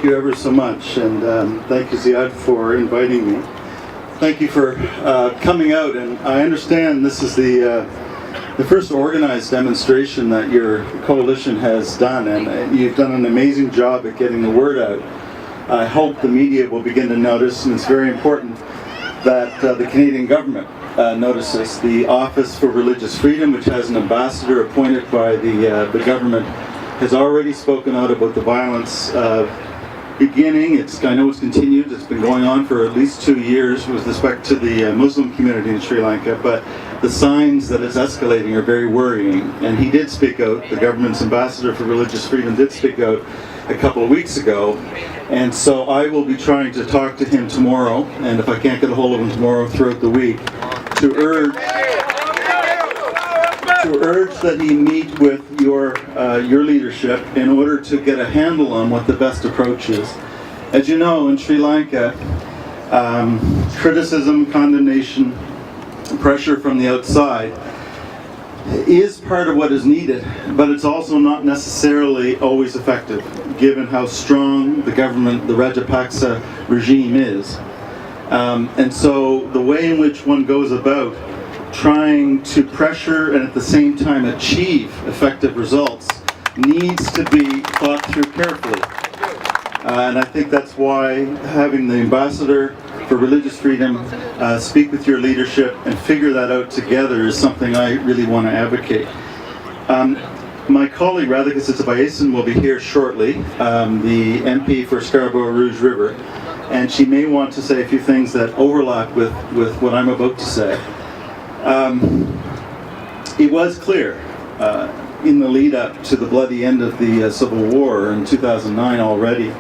you ever so much, and thank you, Ziad, for inviting me. Thank you for coming out, and I understand this is the first organized demonstration that your coalition has done, and you've done an amazing job at getting the word out. I hope the media will begin to notice, and it's very important that the Canadian government notices. The Office for Religious Freedom, which has an ambassador appointed by the government, has already spoken out about the violence beginning. I know it's continued. It's been going on for at least 2 years with respect to the Muslim community in Sri Lanka, but the signs that it's escalating are very worrying. And he did speak out. The government's ambassador for religious freedom did speak out a couple of weeks ago. And so I will be trying to talk to him tomorrow, and if I can't get a hold of him tomorrow, throughout the week, to urge that he meet with your leadership in order to get a handle on what the best approach is. As you know, in Sri Lanka, criticism, condemnation, pressure from the outside is part of what is needed, but it's also not necessarily always effective, given how strong the government, the Rajapaksa regime is. And so the way in which one goes about trying to pressure and at the same time achieve effective results needs to be thought through carefully. And I think that's why having the ambassador for religious freedom speak with your leadership and figure that out together is something I really want to advocate. My colleague Radhika Sithapayasan will be here shortly, the MP for Scarborough Rouge River, and she may want to say a few things that overlap with what I'm about to say. It was clear in the lead up to the bloody end of the Civil War in 2009 already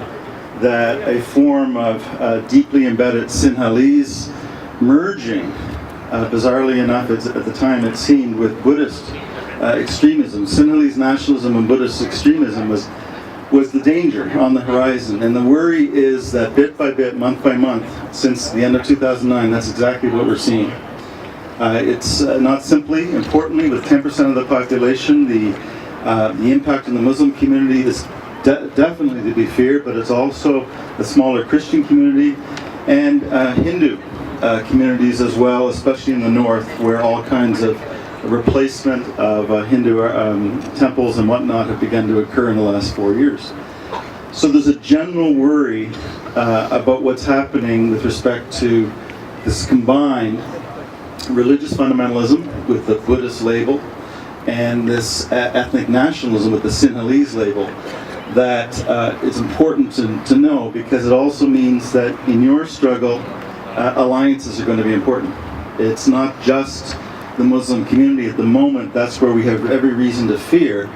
that a form of deeply embedded Sinhalese merging, bizarrely enough at the time it seemed, with Buddhist extremism. Sinhalese nationalism and Buddhist extremism was the danger on the horizon, and the worry is that bit by bit, month by month, since the end of 2009, that's exactly what we're seeing. It's not simply, importantly, with 10% of the population, the impact on the Muslim community is definitely to be feared, but it's also the smaller Christian community and Hindu communities as well, especially in the north, where all kinds of replacement of Hindu temples and whatnot have begun to occur in the last 4 years. So there's a general worry about what's happening with respect to this combined religious fundamentalism with the Buddhist label and this ethnic nationalism with the Sinhalese label that is important to know, because it also means that in your struggle, alliances are going to be important. It's not just the Muslim community at the moment. That's where we have every reason to fear,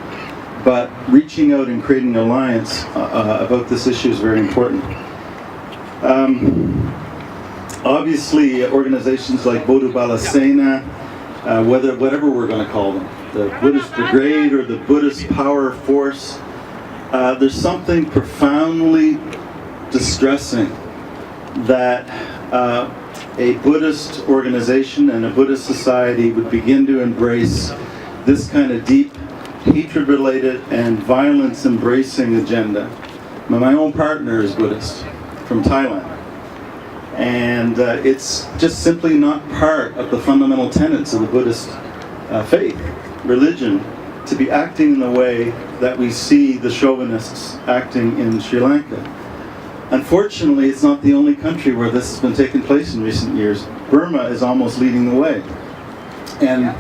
but reaching out and creating an alliance about this issue is very important. Obviously, organizations like Bodu Bala Sena, whatever we're going to call them, the Buddhist Brigade or the Buddhist Power Force, there's something profoundly distressing that a Buddhist organization and a Buddhist society would begin to embrace this kind of deep hatred-related and violence-embracing agenda. My own partner is Buddhist from Thailand, and it's just simply not part of the fundamental tenets of the Buddhist faith, religion, to be acting in the way that we see the chauvinists acting in Sri Lanka. Unfortunately, it's not the only country where this has been taking place in recent years. Burma is almost leading the way. And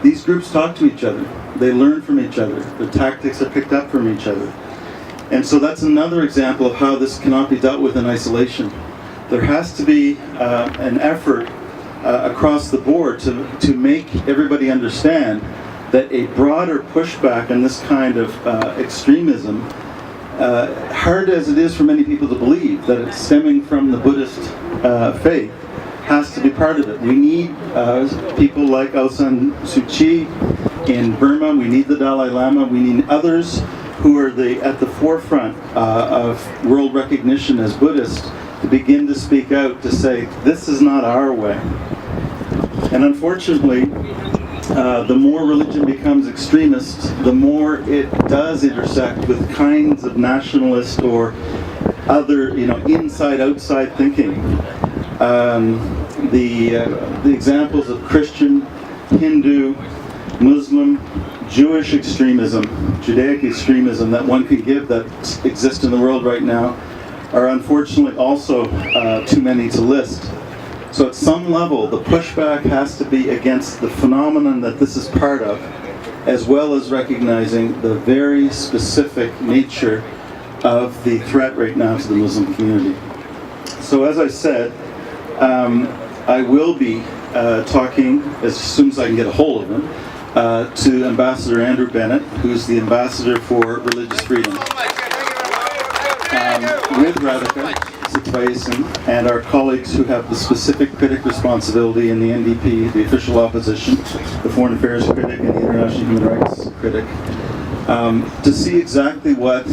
these groups talk to each other. They learn from each other. Their tactics are picked up from each other. And so that's another example of how this cannot be dealt with in isolation. There has to be an effort across the board to make everybody understand that a broader pushback on this kind of extremism, hard as it is for many people to believe that it's stemming from the Buddhist faith, has to be part of it. We need people like Aung San Suu Kyi in Burma. We need the Dalai Lama. We need others who are at the forefront of world recognition as Buddhists to begin to speak out, to say, this is not our way. And unfortunately, the more religion becomes extremist, the more it does intersect with kinds of nationalist or other, inside-outside thinking. The examples of Christian, Hindu, Muslim, Jewish extremism, Judaic extremism that one can give that exist in the world right now are unfortunately also too many to list. So at some level, the pushback has to be against the phenomenon that this is part of, as well as recognizing the very specific nature of the threat right now to the Muslim community. So as I said, I will be talking, as soon as I can get a hold of him, to Ambassador Andrew Bennett, who's the Ambassador for Religious Freedom, with Radhika Sitwayasan and our colleagues who have the specific critic responsibility in the NDP, the official opposition, the Foreign Affairs critic and the International Human Rights critic, to see exactly what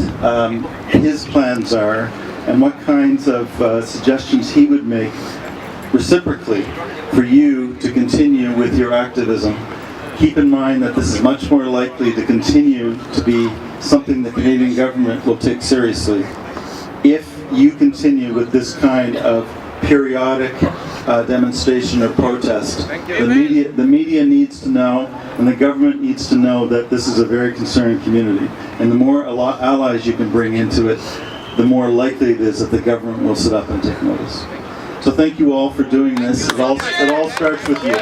his plans are and what kinds of suggestions he would make reciprocally for you to continue with your activism. Keep in mind that this is much more likely to continue to be something the Canadian government will take seriously if you continue with this kind of periodic demonstration or protest. The media needs to know, and the government needs to know that this is a very concerned community. And the more allies you can bring into it, the more likely it is that the government will sit up and take notice. So thank you all for doing this. It all starts with you.